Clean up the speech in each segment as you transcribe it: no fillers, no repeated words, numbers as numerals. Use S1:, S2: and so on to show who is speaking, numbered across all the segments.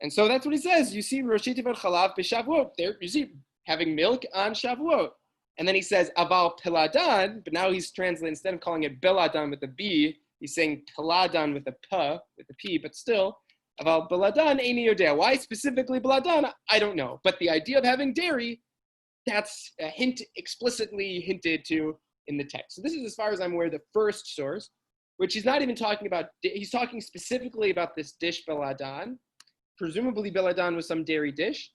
S1: And so that's what he says. You see, Rosh Tevot Chalav b'Shavuot. There, you see, having milk on Shavuot. And then he says, Aval Piladan, but now he's translating, instead of calling it Biladan with a B, he's saying Piladan with a P, with a P, but still, Aval Biladan, Eini Yodea. Why specifically Biladan? I don't know. But the idea of having dairy, that's a hint, explicitly hinted to in the text. So this is, as far as I'm aware, the first source, which he's not even talking about. He's talking specifically about this dish Biladan. Presumably Biladan was some dairy dish.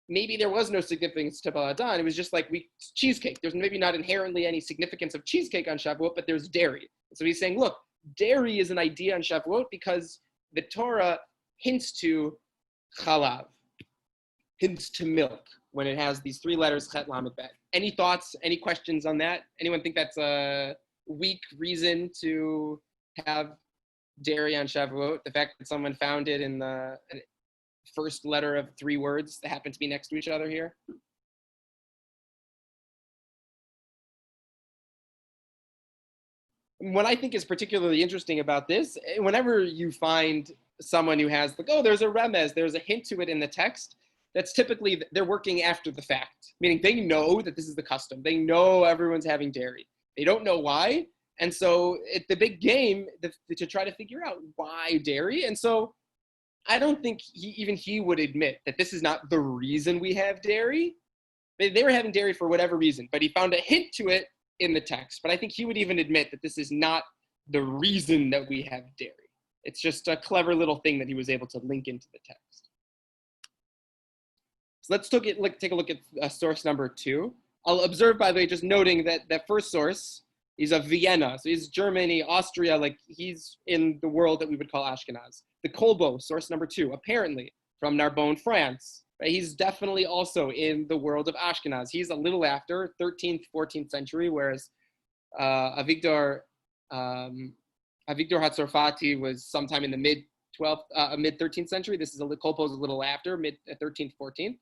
S1: Maybe there was no significance to Biladan. It was just like cheesecake. There's maybe not inherently any significance of cheesecake on Shavuot, but there's dairy. So he's saying, look, dairy is an idea on Shavuot because the Torah hints to chalav, hints to milk when it has these three letters, chet lamed bet. Any thoughts, any questions on that? Anyone think that's a weak reason to have dairy on Shavuot? The fact that someone found it in the first letter of three words that happen to be next to each other here? What I think is particularly interesting about this, whenever you find someone who has like, oh, there's a remez, there's a hint to it in the text, that's typically, they're working after the fact, meaning they know that this is the custom. They know everyone's having dairy. They don't know why. And so it's the big game to try to figure out why dairy. And so I don't think he would admit that this is not the reason we have dairy. They were having dairy for whatever reason, but he found a hint to it in the text. But I think he would even admit that this is not the reason that we have dairy. It's just a clever little thing that he was able to link into the text. So let's take a look at source number 2. I'll observe, by the way, just noting that that first source is of Vienna. So he's Germany, Austria, like he's in the world that we would call Ashkenaz. The Kolbo, source number 2, apparently from Narbonne, France. Right? He's definitely also in the world of Ashkenaz. He's a little after 13th, 14th century, whereas Avigdor Hatzorfati was sometime in the mid 13th century. This is Kolbo's a little after, mid 13th, 14th.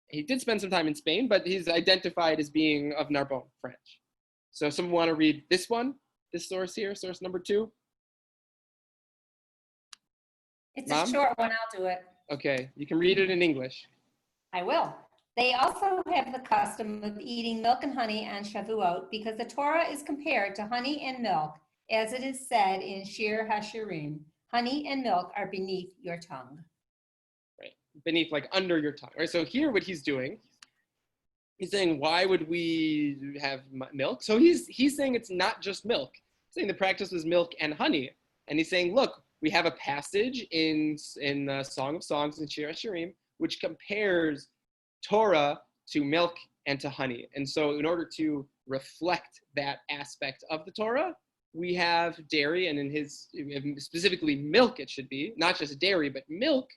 S1: He did spend some time in Spain, but he's identified as being of Narbonne, French. So someone want to read this one, this source here, source number 2?
S2: It's a short one, I'll do it.
S1: Okay, you can read it in English.
S2: I will. They also have the custom of eating milk and honey on Shavuot because the Torah is compared to honey and milk, as it is said in Shiur HaShirim, honey and milk are beneath your tongue.
S1: Right, beneath, like under your tongue. Right, so here what he's doing, he's saying, why would we have milk? So he's saying it's not just milk. He's saying the practice was milk and honey. And he's saying, look, we have a passage in Song of Songs in Shiur HaShirim, which compares Torah to milk and to honey. And so in order to reflect that aspect of the Torah, we have dairy, and in his, specifically milk it should be, not just dairy, but milk.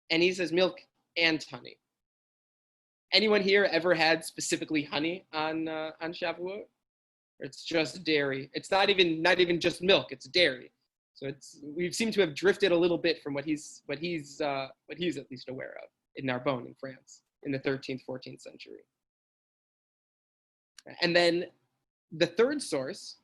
S1: And he says milk and honey. Anyone here ever had specifically honey on Shavuot? Or it's just dairy? It's not even just milk, it's dairy. So we seem to have drifted a little bit from what he's at least aware of in Narbonne in France in the 13th, 14th century. And then the third source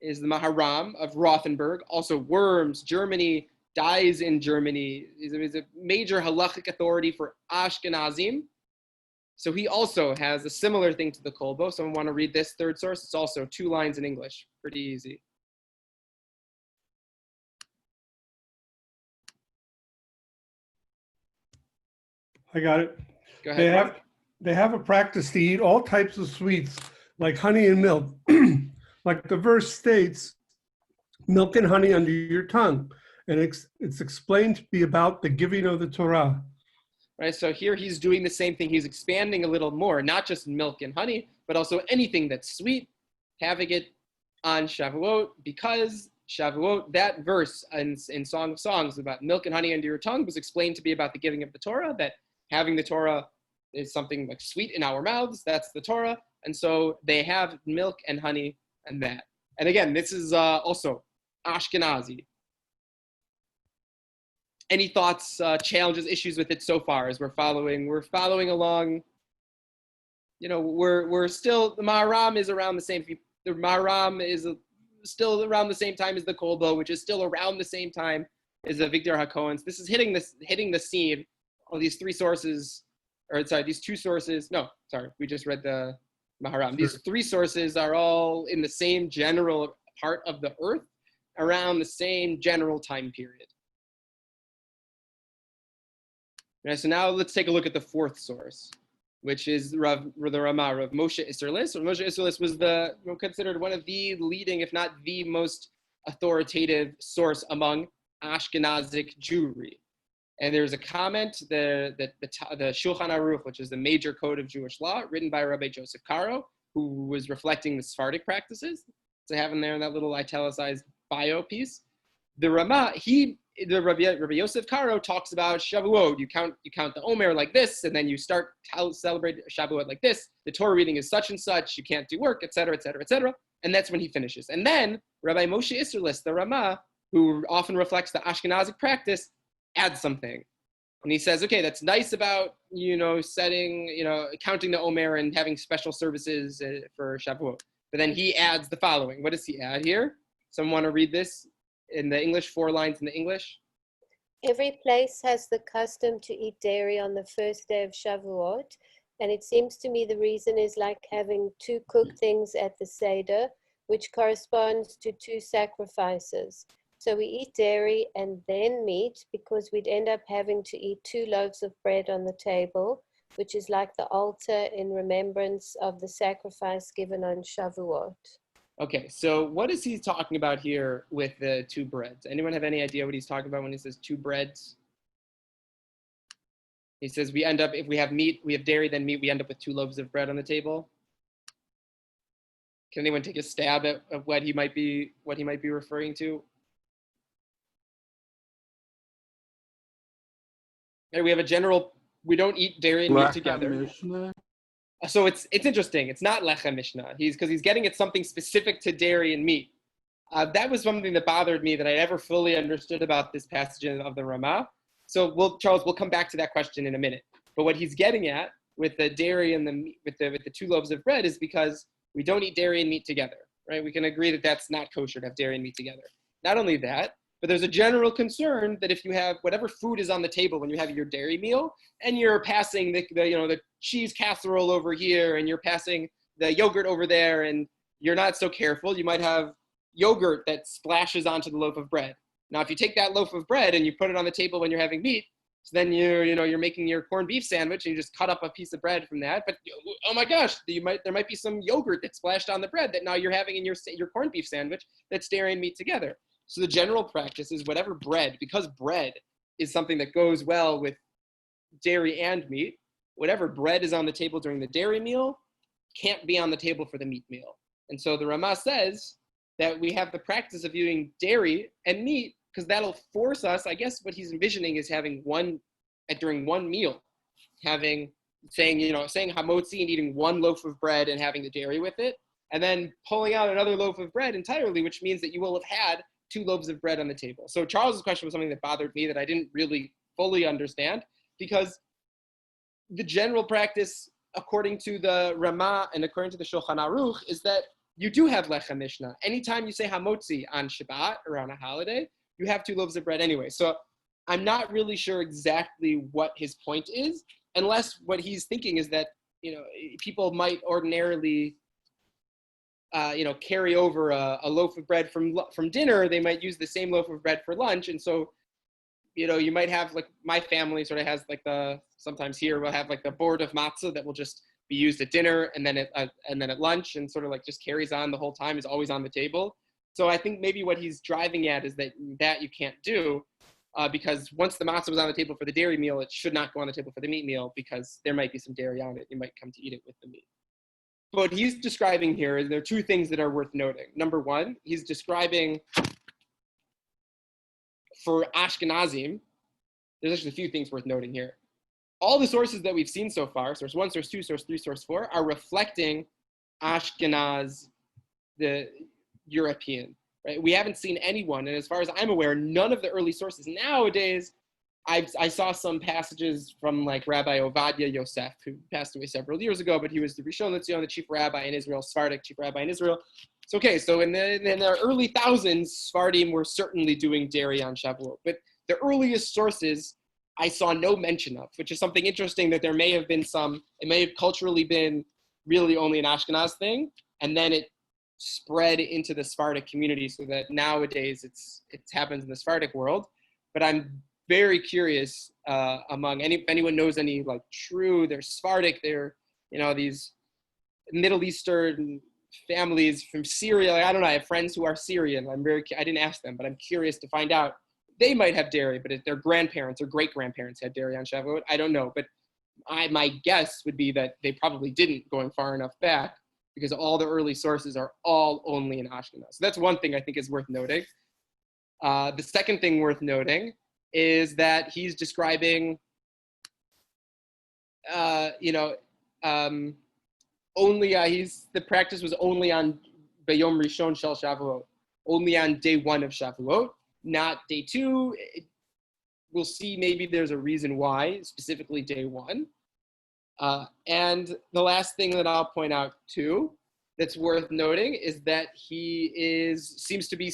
S1: is the Maharam of Rothenburg, also Worms, Germany, dies in Germany. He's a major halachic authority for Ashkenazim. So he also has a similar thing to the Kolbo. Someone want to read this third source? It's also 2 lines in English, pretty easy.
S3: I got it.
S1: Go ahead.
S3: They have a practice to eat all types of sweets like honey and milk. Like the verse states, milk and honey under your tongue. And it's explained to be about the giving of the Torah.
S1: Right, so here he's doing the same thing. He's expanding a little more, not just milk and honey, but also anything that's sweet, having it on Shavuot, because Shavuot, that verse in Song of Songs about milk and honey under your tongue was explained to be about the giving of the Torah, that having the Torah is something like sweet in our mouths, that's the Torah. And so they have milk and honey and that. And again, this is also Ashkenazi. Any thoughts, challenges, issues with it so far as we're following along? You know, we're still, the Maharam is around the same, the Maharam is still around the same time as the Kolbo, which is still around the same time is a Victor HaKohen's. This is hitting the scene of these three sources, these two sources. No, sorry, we just read the Maharam.
S3: Sure.
S1: These three sources are all in the same general part of the earth around the same general time period. Right, so now let's take a look at the fourth source, which is the Ramah of Moshe Isserlis. Moshe Isserlis was considered one of the leading, if not the most authoritative source among Ashkenazic Jewry. And there's a comment, the Shulchan Aruch, which is the major code of Jewish law, written by Rabbi Joseph Caro, who was reflecting the Sephardic practices. So I have in there in that little italicized bio piece. The Ramah, Rabbi Yosef Caro talks about Shavuot. You count the Omer like this, and then you start to celebrate Shavuot like this. The Torah reading is such and such. You can't do work, etc., etc., etc. And that's when he finishes. And then Rabbi Moshe Isserlis, the Ramah, who often reflects the Ashkenazic practice, adds something. And he says, okay, that's nice about, counting the Omer and having special services for Shavuot. But then he adds the following. What does he add here? Someone want to read this in the English, 4 lines in the English?
S4: Every place has the custom to eat dairy on the first day of Shavuot. And it seems to me the reason is like having 2 cooked things at the Seder, which corresponds to 2 sacrifices. So we eat dairy and then meat because we'd end up having to eat 2 loaves of bread on the table, which is like the altar in remembrance of the sacrifice given on Shavuot.
S1: Okay, so what is he talking about here with the 2 breads? Anyone have any idea what he's talking about when he says 2 breads? He says we end up, if we have meat, we have dairy, then meat, we end up with 2 loaves of bread on the table. Can anyone take a stab at what he might be referring to? Okay, we have a general, we don't eat dairy and meat together.
S5: Mishnah?
S1: So it's interesting. It's not Lechem Mishnah. Because he's getting at something specific to dairy and meat. That was something that bothered me that I never fully understood about this passage of the Ramah. So Charles, we'll come back to that question in a minute. But what he's getting at with the dairy and the meat, with the 2 loaves of bread is because we don't eat dairy and meat together, right? We can agree that that's not kosher to have dairy and meat together. Not only that, but there's a general concern that if you have whatever food is on the table when you have your dairy meal, and you're passing the cheese casserole over here, and you're passing the yogurt over there, and you're not so careful, you might have yogurt that splashes onto the loaf of bread. Now, if you take that loaf of bread and you put it on the table when you're having meat, so then you're making your corned beef sandwich and you just cut up a piece of bread from that. But oh my gosh, there might be some yogurt that splashed on the bread that now you're having in your corned beef sandwich that's dairy and meat together. So the general practice is whatever bread, because bread is something that goes well with dairy and meat, whatever bread is on the table during the dairy meal can't be on the table for the meat meal. And so the Ramah says that we have the practice of using dairy and meat because that'll force us, I guess what he's envisioning is having during one meal, saying hamotzi and eating 1 loaf of bread and having the dairy with it, and then pulling out another loaf of bread entirely, which means that you will have had 2 loaves of bread on the table. So Charles's question was something that bothered me that I didn't really fully understand, because the general practice, according to the Ramah and according to the Shulchan Aruch, is that you do have Lechem Mishnah. Anytime you say hamotzi on Shabbat or on a holiday, you have 2 loaves of bread anyway. So I'm not really sure exactly what his point is, unless what he's thinking is that, people might ordinarily carry over a loaf of bread from dinner. They might use the same loaf of bread for lunch. And so, you might have, like, my family sort of has sometimes here we'll have like the board of matzah that will just be used at dinner and then at lunch, and sort of like just carries on the whole time, is always on the table. So I think maybe what he's driving at is that you can't do, because once the matzah was on the table for the dairy meal, it should not go on the table for the meat meal because there might be some dairy on it. You might come to eat it with the meat. What he's describing here is there are 2 things that are worth noting. Number 1, he's describing for Ashkenazim, there's actually a few things worth noting here. All the sources that we've seen so far, source 1, source 2, source 3, source 4, are reflecting Ashkenaz, the European, right? We haven't seen anyone, and as far as I'm aware, none of the early sources nowadays, I saw some passages from like Rabbi Ovadia Yosef, who passed away several years ago, but he was the Rishon LeZion, the chief rabbi in Israel, Sephardic chief rabbi in Israel. So okay, so in the early thousands, Sephardim were certainly doing dairy on Shavuot, but the earliest sources I saw no mention of, which is something interesting, that there may have been some, it may have culturally been really only an Ashkenaz thing, and then it spread into the Sephardic community, so that nowadays it happens in the Sephardic world. But I'm very curious among if anyone knows any like they're Sephardic, they're these Middle Eastern families from Syria. Like, I don't know. I have friends who are Syrian. I didn't ask them, but I'm curious to find out. They might have dairy, but if their grandparents or great grandparents had dairy on Shavuot, I don't know. But my guess would be that they probably didn't, going far enough back, because all the early sources are all only in Ashkenaz. So that's one thing I think is worth noting. The second thing worth noting is that he's describing, the practice was only on Bayom Rishon Shel Shavuot, only on day one of Shavuot, not day two. We'll see, maybe there's a reason why, specifically day one. And the last thing that I'll point out too, that's worth noting, is that he seems to be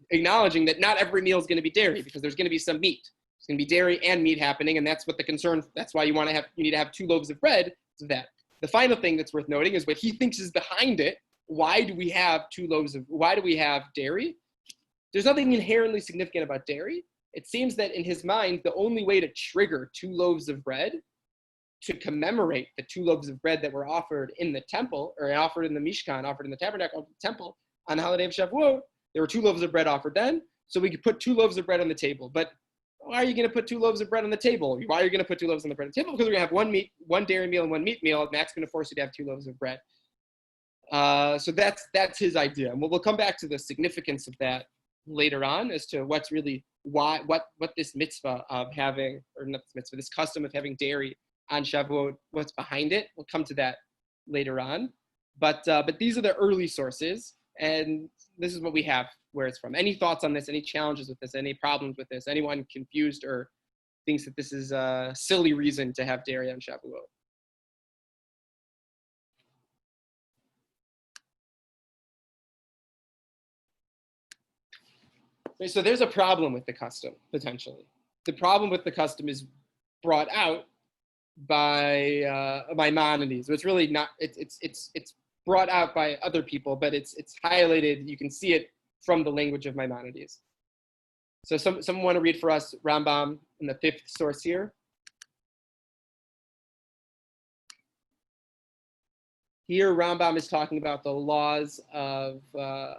S1: acknowledging that not every meal is going to be dairy, because there's going to be some meat. There's going to be dairy and meat happening, and that's what the concern. That's why you need to have 2 loaves of bread. So that. The final thing that's worth noting is what he thinks is behind it. Why do we have dairy? There's nothing inherently significant about dairy. It seems that in his mind, the only way to trigger 2 loaves of bread, to commemorate the 2 loaves of bread that were offered in the temple, or offered in the Mishkan, offered in the tabernacle of the temple on the holiday of Shavuot, there were 2 loaves of bread offered then, so we could put 2 loaves of bread on the table. But why are you going to put 2 loaves of bread on the table? Why are you going to put 2 loaves on the bread on the table? Because we're going to have one dairy meal and 1 meat meal, and that's going to force you to have 2 loaves of bread. So that's his idea, and we'll come back to the significance of that later on, as to what's really what this mitzvah of having, or not this mitzvah, this custom of having dairy on Shavuot, what's behind it. We'll come to that later on. But these are the early sources, and this is what we have, where it's from. Any thoughts on this? Any challenges with this? Any problems with this? Anyone confused or thinks that this is a silly reason to have dairy on Shavuot? Okay, so there's a problem with the custom, potentially. The problem with the custom is brought out by Maimonides. So it's really not, it's brought out by other people, but it's highlighted. You can see it from the language of Maimonides. So someone want to read for us Rambam in the 5th source here? Here Rambam is talking about the laws of the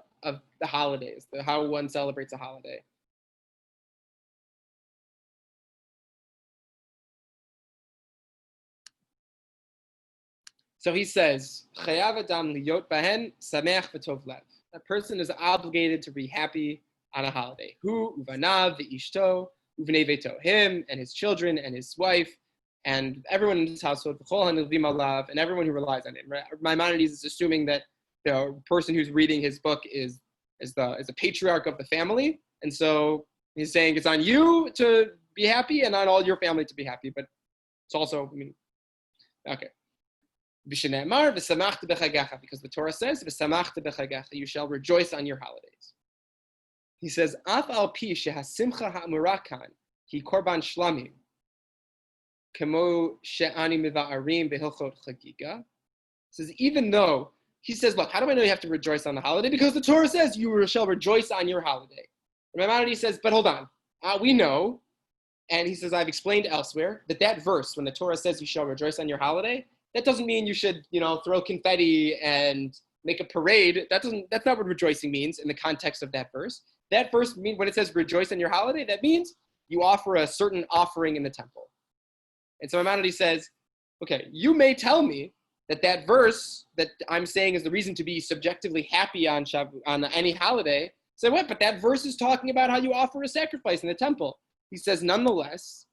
S1: holidays, how one celebrates a holiday. So he says, "Chayav adam liyot bahen sameach v'tov lev." A person is obligated to be happy on a holiday. Hu uvanav v'ishto uvnei veto, him and his children and his wife and everyone in his household, v'chol hanilvim alav, and everyone who relies on him. Maimonides is assuming that the person who's reading his book is the patriarch of the family, and so he's saying it's on you to be happy and on all your family to be happy. But it's also, okay. Because the Torah says, you shall rejoice on your holidays. He says, Af al pi shehasimcha ha'murakan ki korban shlamim kemo she'ani miva'arim behilchot chagiga. Says, even though, he says, look, how do I know you have to rejoice on the holiday? Because the Torah says you shall rejoice on your holiday. And Maimonides says, but hold on, we know, and he says, I've explained elsewhere, that verse, when the Torah says you shall rejoice on your holiday, that doesn't mean you should, throw confetti and make a parade. That's not what rejoicing means in the context of that verse. That verse means, when it says rejoice on your holiday, that means you offer a certain offering in the temple. And so Maimonides says, okay, you may tell me that verse that I'm saying is the reason to be subjectively happy on any holiday. Say what? But that verse is talking about how you offer a sacrifice in the temple. He says, nonetheless,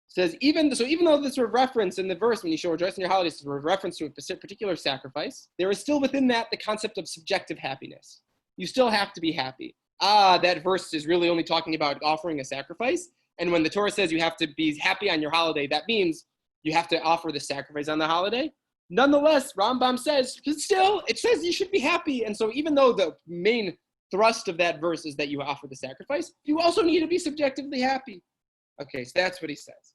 S1: says even though this were reference in the verse when you shall rejoice in your holidays is a reference to a particular sacrifice, there is still within that the concept of subjective happiness. You still have to be happy. That verse is really only talking about offering a sacrifice, and when the Torah says you have to be happy on your holiday, that means you have to offer the sacrifice on the holiday. Nonetheless, Rambam says, still, it says you should be happy. And so even though the main thrust of that verse is that you offer the sacrifice, you also need to be subjectively happy. Okay, so that's what he says.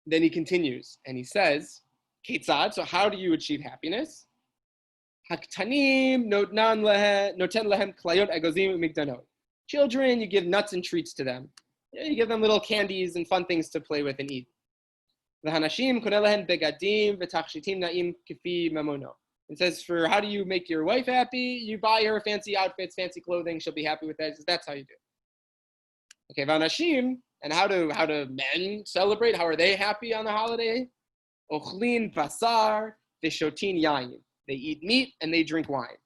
S1: Then he continues, and he says, Ketzad, so how do you achieve happiness? Haktanim noten lehem klayot agozim umigdanot. Children, you give nuts and treats to them. You give them little candies and fun things to play with and eat. V'hanashim koneh lehem begadim v'tachshitim na'im kifi mamono. It says, for how do you make your wife happy? You buy her fancy outfits, fancy clothing. She'll be happy with that. That's how you do it. Okay, v'hanashim, and how do men celebrate? How are they happy on the holiday? Ochlin basar v'shotin yayin. They eat meat and they drink wine.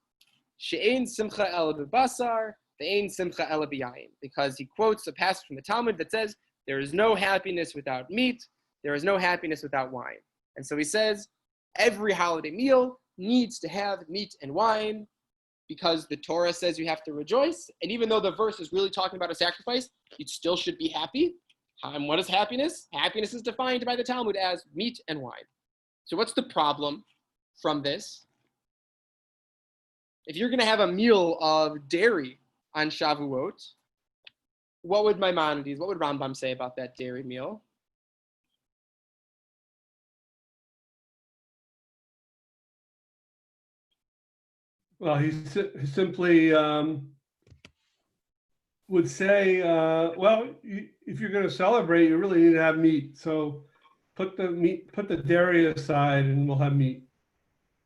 S1: She'ein simcha el b'basar ve'ein simcha el b'yayin. Because he quotes a passage from the Talmud that says, there is no happiness without meat. There is no happiness without wine. And so he says, every holiday meal needs to have meat and wine because the Torah says you have to rejoice. And even though the verse is really talking about a sacrifice, you still should be happy. And what is happiness? Happiness is defined by the Talmud as meat and wine. So what's the problem from this? If you're going to have a meal of dairy on Shavuot, what would Maimonides, what would Rambam say about that dairy meal?
S3: Well, he simply would say, if you're going to celebrate, you really need to have meat. So put the dairy aside, and we'll have meat.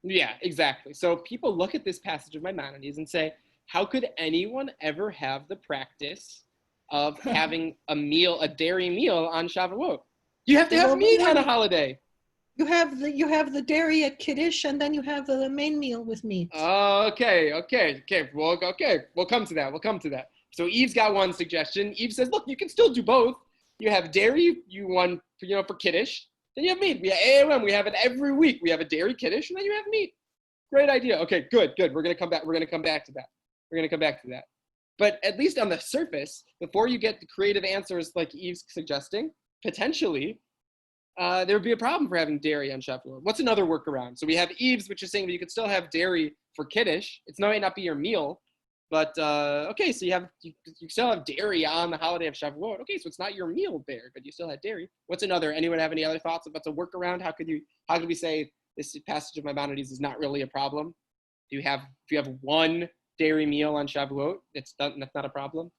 S1: Yeah, exactly. So people look at this passage of Maimonides and say, how could anyone ever have the practice of having a dairy meal on Shavuot? You have to have meat on a holiday.
S5: You have the dairy at Kiddush, and then you have the main meal with meat.
S1: Okay. We'll come to that. So Eve's got one suggestion. Eve says, look, you can still do both. You have dairy, for Kiddush. Then you have meat. We have AOM. We have it every week. We have a dairy Kiddush, and then you have meat. Great idea. Okay, good. We're gonna come back to that. But at least on the surface, before you get the creative answers like Eve's suggesting, potentially, there would be a problem for having dairy on Shavuot. What's another workaround? So we have Eve's, which is saying that you could still have dairy for Kiddush. It might not be your meal, but so you still have dairy on the holiday of Shavuot. Okay, so it's not your meal there, but you still had dairy. What's another? Anyone have any other thoughts about the workaround? How could we say this passage of Maimonides is not really a problem? If you have one dairy meal on Shavuot, that's not a problem.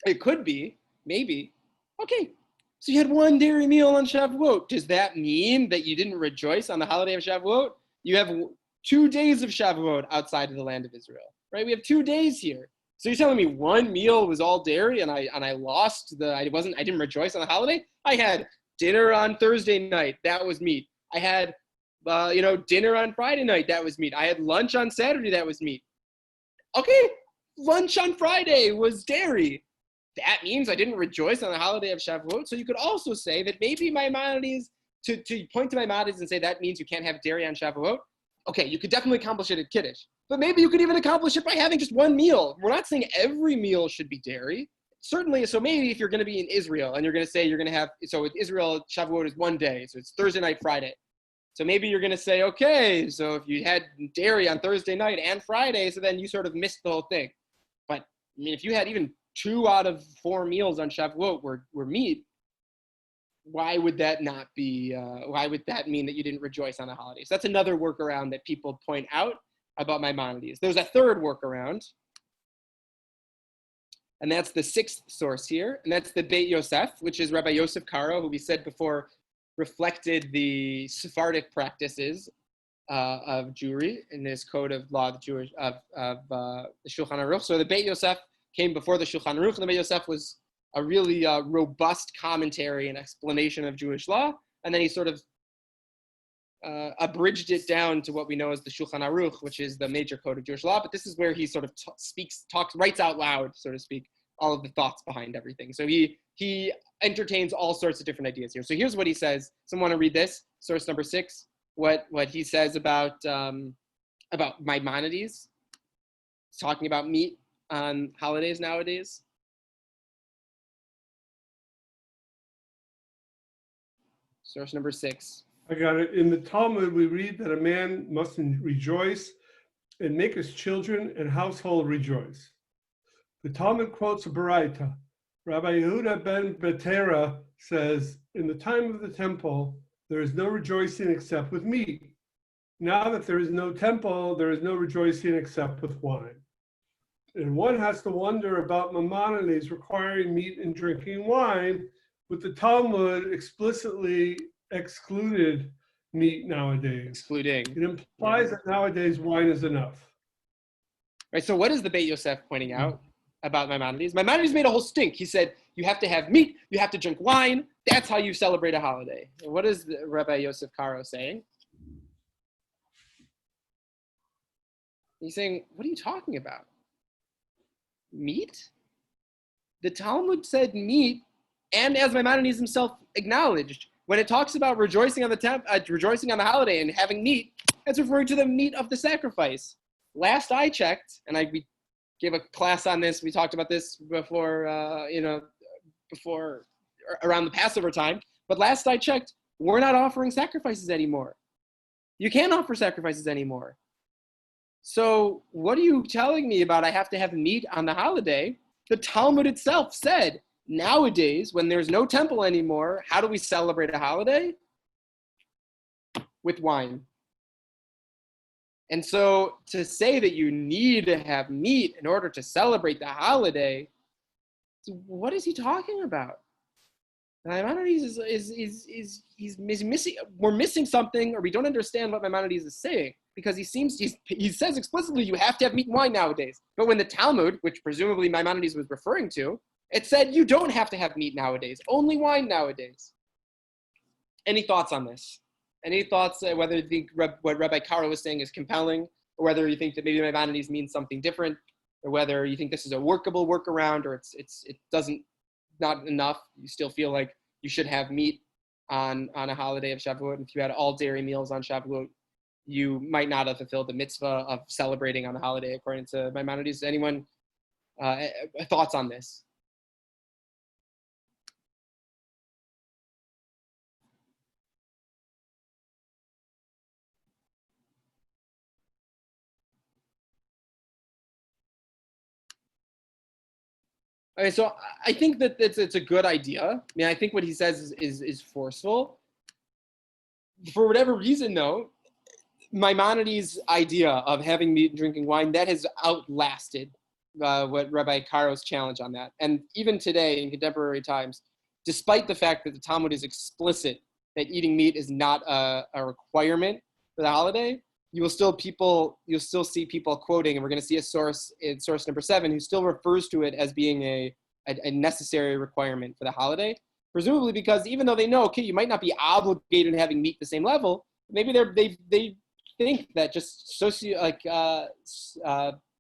S1: It could be, maybe. Okay, so you had one dairy meal on Shavuot. Does that mean that you didn't rejoice on the holiday of Shavuot? You have 2 days of Shavuot outside of the land of Israel, right? We have 2 days here. So you're telling me one meal was all dairy and I didn't rejoice on the holiday? I had dinner on Thursday night, that was meat. I had dinner on Friday night, that was meat. I had lunch on Saturday, that was meat. Okay, lunch on Friday was dairy. That means I didn't rejoice on the holiday of Shavuot. So you could also say that maybe Maimonides, to point to Maimonides and say that means you can't have dairy on Shavuot. Okay, you could definitely accomplish it at Kiddush. But maybe you could even accomplish it by having just one meal. We're not saying every meal should be dairy. Certainly, so maybe if you're going to be in Israel and you're going to say you're going to have, so with Israel, Shavuot is 1 day. So it's Thursday night, Friday. So maybe you're going to say, okay, so if you had dairy on Thursday night and Friday, so then you sort of missed the whole thing. But I mean, if you had even 2 out of 4 meals on Shavuot were meat, why would that not be, why would that mean that you didn't rejoice on the holiday? So that's another workaround that people point out about Maimonides. There's a third workaround, and that's the 6th source here, and that's the Beit Yosef, which is Rabbi Yosef Karo, who we said before reflected the Sephardic practices of Jewry in this code of law of the Shulchan Aruch. So the Beit Yosef came before the Shulchan Aruch, and the Beit Yosef was a really robust commentary and explanation of Jewish law, and then he sort of abridged it down to what we know as the Shulchan Aruch, which is the major code of Jewish law. But this is where he sort of writes out loud, so to speak, all of the thoughts behind everything. So he entertains all sorts of different ideas here. So here's what he says. Someone want to read this? Source number 6. What he says about about Maimonides talking about meat on holidays nowadays? Source number 6.
S3: I got it. In the Talmud, we read that a man must rejoice and make his children and household rejoice. The Talmud quotes a Baraita. Rabbi Yehuda ben Betera says, in the time of the temple, there is no rejoicing except with meat. Now that there is no temple, there is no rejoicing except with wine. And one has to wonder about Maimonides requiring meat and drinking wine, but the Talmud explicitly excluded meat nowadays.
S1: Excluding.
S3: It implies that nowadays wine is enough.
S1: Right, so what is the Beit Yosef pointing out about Maimonides? Maimonides made a whole stink. He said, you have to have meat, you have to drink wine, that's how you celebrate a holiday. And what is Rabbi Yosef Karo saying? He's saying, what are you talking about? Meat? The Talmud said meat, and as Maimonides himself acknowledged, when it talks about rejoicing on the holiday and having meat, that's referring to the meat of the sacrifice. Last I checked, and we gave a class on this, we talked about this before, before around the Passover time, but last I checked, we're not offering sacrifices anymore. You can't offer sacrifices anymore. So what are you telling me about I have to have meat on the holiday? The Talmud itself said, nowadays, when there's no temple anymore, how do we celebrate a holiday? With wine. And so to say that you need to have meat in order to celebrate the holiday, what is he talking about? Maimonides he's missing. We're missing something, or we don't understand what Maimonides is saying, because he says explicitly you have to have meat and wine nowadays. But when the Talmud, which presumably Maimonides was referring to, it said you don't have to have meat nowadays, only wine nowadays. Any thoughts on this? Any thoughts whether you think what Rabbi Karo was saying is compelling, or whether you think that maybe Maimonides means something different, or whether you think this is a workable workaround, or it doesn't, not enough? You still feel like you should have meat on a holiday of Shavuot. If you had all dairy meals on Shavuot, you might not have fulfilled the mitzvah of celebrating on the holiday, according to Maimonides. Anyone thoughts on this? Okay, so I think that it's a good idea. I mean, I think what he says is forceful. For whatever reason, though, Maimonides' idea of having meat and drinking wine, that has outlasted what Rabbi Karo's challenge on that. And even today, in contemporary times, despite the fact that the Talmud is explicit that eating meat is not a requirement for the holiday, you'll still see people quoting, and we're going to see a source in source number 7 who still refers to it as being a necessary requirement for the holiday. Presumably because even though they know, okay, you might not be obligated to having meat at the same level, maybe they think that just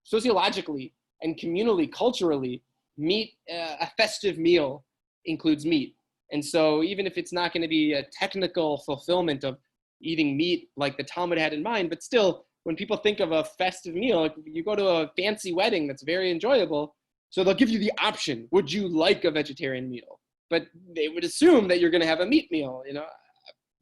S1: sociologically and communally, culturally, meat, a festive meal includes meat. And so even if it's not going to be a technical fulfillment of eating meat like the Talmud had in mind, but still, when people think of a festive meal, like you go to a fancy wedding that's very enjoyable, so they'll give you the option, would you like a vegetarian meal? But they would assume that you're going to have a meat meal.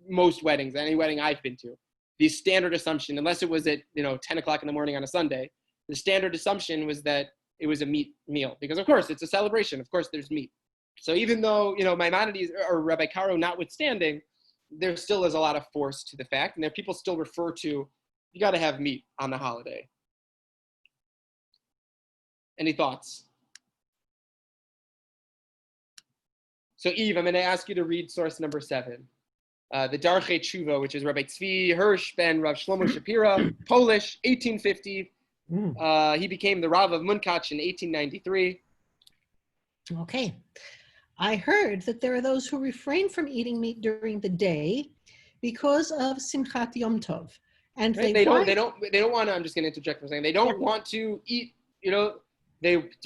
S1: Most weddings, any wedding I've been to, the standard assumption, unless it was at 10 o'clock in the morning on a Sunday, the standard assumption was that it was a meat meal, because of course it's a celebration, of course there's meat. So even though Maimonides or Rabbi Karo notwithstanding, there still is a lot of force to the fact, and there people still refer to, you got to have meat on the holiday. Any thoughts? So Eve, I'm going to ask you to read source number 7. The Darchei Tshuva, which is Rabbi Tzvi Hirsch ben Rav Shlomo Shapira, Polish, 1850. He became the Rav of Munkach in 1893.
S5: Okay. I heard that there are those who refrain from eating meat during the day because of Simchat Yom Tov. And
S1: right? They don't want to, I'm just going to interject for a second. They don't want to eat, you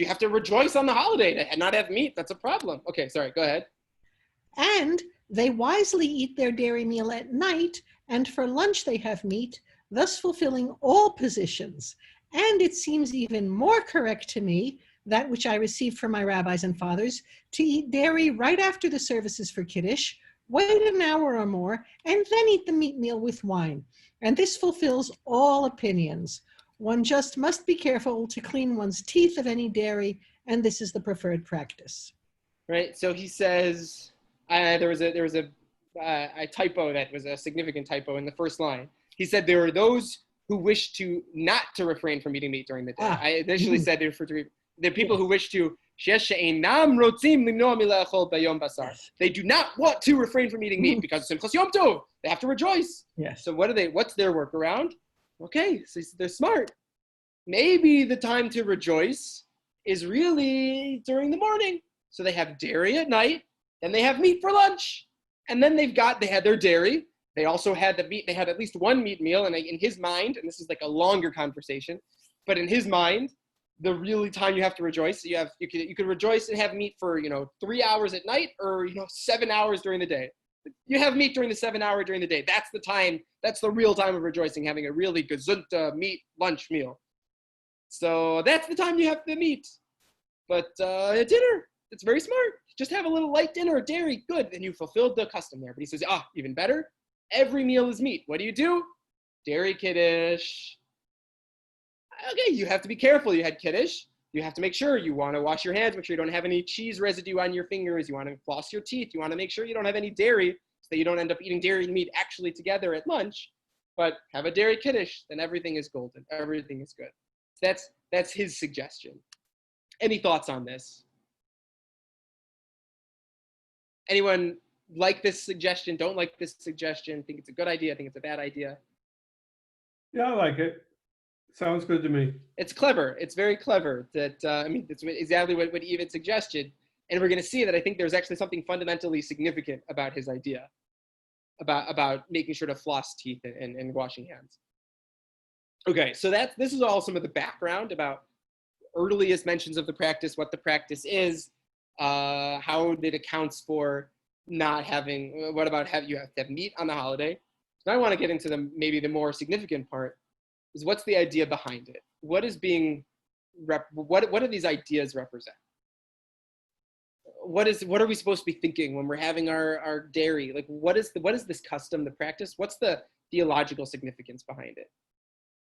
S1: have to rejoice on the holiday and not have meat. That's a problem. Okay, sorry, go ahead.
S5: And they wisely eat their dairy meal at night, and for lunch they have meat, thus fulfilling all positions. And it seems even more correct to me, that which I received from my rabbis and fathers, to eat dairy right after the services for Kiddush, wait an hour or more, and then eat the meat meal with wine. And this fulfills all opinions. One just must be careful to clean one's teeth of any dairy, and this is the preferred practice.
S1: Right. So he says there was a typo that was a significant typo in the first line. He said there are those who wish to not to refrain from eating meat during the day. I initially said there are people who wish to. They do not want to refrain from eating meat because it's Simchas Yom Tov. They have to rejoice.
S5: Yes.
S1: So what's their workaround? Okay, so they're smart. Maybe the time to rejoice is really during the morning. So they have dairy at night, and they have meat for lunch. And then they had their dairy. They also had the meat. They had at least one meat meal. And in his mind, and this is like a longer conversation, but in his mind, the really time you have to rejoice, you could rejoice and have meat for 3 hours at night, or 7 hours during the day. You have meat during the 7 hour during the day. That's the time. That's the real time of rejoicing, having a really gesunta meat lunch meal. So that's the time you have the meat. But at dinner, it's very smart. Just have a little light dinner, dairy, good. And you fulfilled the custom there. But he says, even better. Every meal is meat. What do? Dairy Kiddush. Okay, you have to be careful. You had Kiddush. You have to make sure you want to wash your hands, make sure you don't have any cheese residue on your fingers. You want to floss your teeth. You want to make sure you don't have any dairy so that you don't end up eating dairy and meat actually together at lunch. But have a dairy Kiddush, then everything is golden. Everything is good. That's his suggestion. Any thoughts on this? Anyone like this suggestion? Don't like this suggestion? Think it's a good idea? Think it's a bad idea?
S3: Yeah, I like it. Sounds good to me.
S1: It's clever. It's very clever. It's exactly what Eve had suggested. And we're going to see that I think there's actually something fundamentally significant about his idea, about making sure to floss teeth and washing hands. Okay, so this is all some of the background about earliest mentions of the practice, what the practice is, how it accounts for not having, what about you have to have meat on the holiday. Now I want to get into maybe the more significant part, is what's the idea behind it? What is being, what do these ideas represent? What are we supposed to be thinking when we're having our dairy? Like, what is this custom, the practice? What's the theological significance behind it?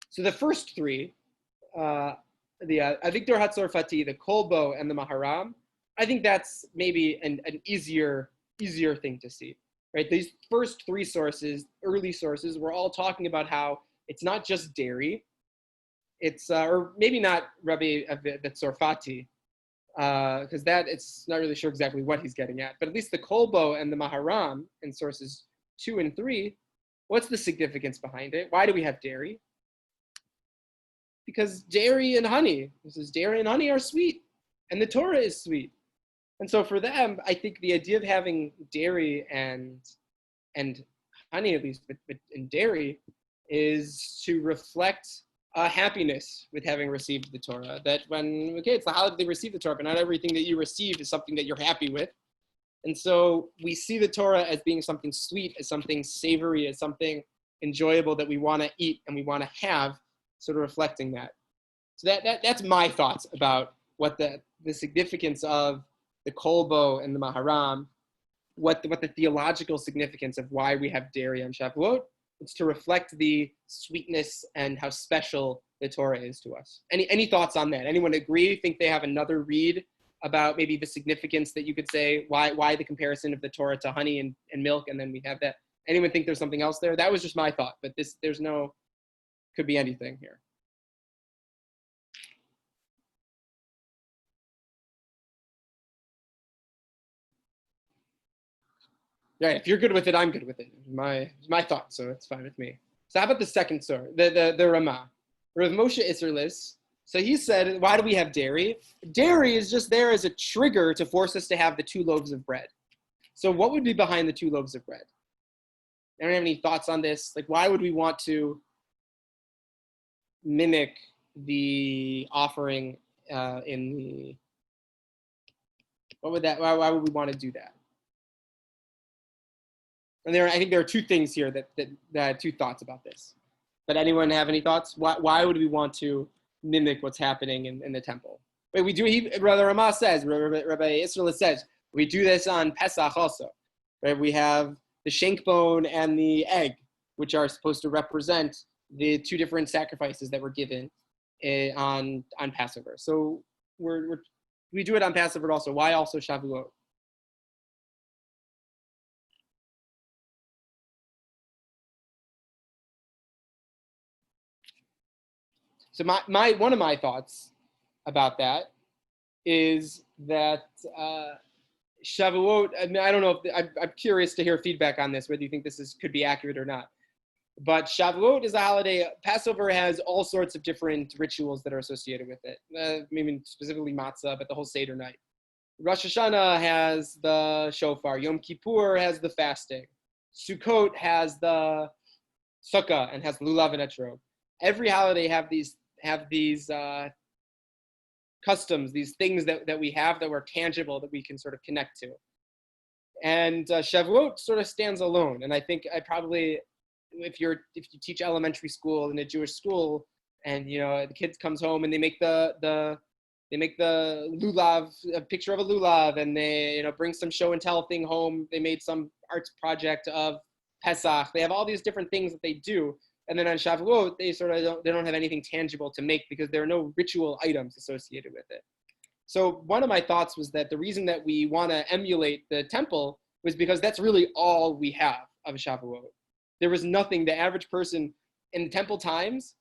S1: So the first three, the Avigdor HaTzorfati, the Kolbo, and the Maharam, I think that's maybe an easier thing to see, right? These first three sources, early sources, we're all talking about how it's not just dairy. It's, or maybe not Rabbi Tzorfati, because it's not really sure exactly what he's getting at, but at least the Kolbo and the Maharam in sources 2 and 3, what's the significance behind it? Why do we have dairy? Because dairy and honey are sweet, and the Torah is sweet. And so for them, I think the idea of having dairy and honey, at least in dairy, is to reflect happiness with having received the Torah. That it's the holiday they receive the Torah, but not everything that you receive is something that you're happy with. And so we see the Torah as being something sweet, as something savory, as something enjoyable that we want to eat and we want to have, sort of reflecting that. So that's my thoughts about what the significance of the Kolbo and the Maharam, what the theological significance of why we have dairy on Shavuot. It's to reflect the sweetness and how special the Torah is to us. Any thoughts on that? Anyone agree? Think they have another read about maybe the significance that you could say, why the comparison of the Torah to honey and milk, and then we have that? Anyone think there's something else there? That was just my thought, but could be anything here. Yeah, if you're good with it, I'm good with it. My thought, so it's fine with me. So how about the second story, the Ramah? Rav Moshe Isserlis. So he said, why do we have dairy? Dairy is just there as a trigger to force us to have the 2 loaves of bread. So what would be behind the 2 loaves of bread? Anyone have any thoughts on this? Like, why would we want to mimic the offering why would we want to do that? And I think there are 2 things here that 2 thoughts about this. But anyone have any thoughts? Why would we want to mimic what's happening in the temple? But we do. Rabbi Ramah says, Rabbi Israel says, we do this on Pesach also. Right? We have the shank bone and the egg, which are supposed to represent the two different sacrifices that were given on Passover. So we do it on Passover also. Why also Shavuot? So one of my thoughts about that is that Shavuot. I mean, I don't know if I'm curious to hear feedback on this, whether you think this could be accurate or not. But Shavuot is a holiday. Passover has all sorts of different rituals that are associated with it. Maybe specifically matzah, but the whole Seder night. Rosh Hashanah has the shofar. Yom Kippur has the fasting. Sukkot has the sukkah and has lulav and etrog. Every holiday have these customs, these things that we have that were tangible that we can sort of connect to. And Shavuot sort of stands alone. And I think if you teach elementary school in a Jewish school, and the kids comes home and they make the lulav, a picture of a lulav, and they bring some show and tell thing home. They made some arts project of Pesach. They have all these different things that they do. And then on Shavuot, they don't have anything tangible to make because there are no ritual items associated with it. So one of my thoughts was that the reason that we want to emulate the temple was because that's really all we have of Shavuot. There was nothing. The average person in temple times,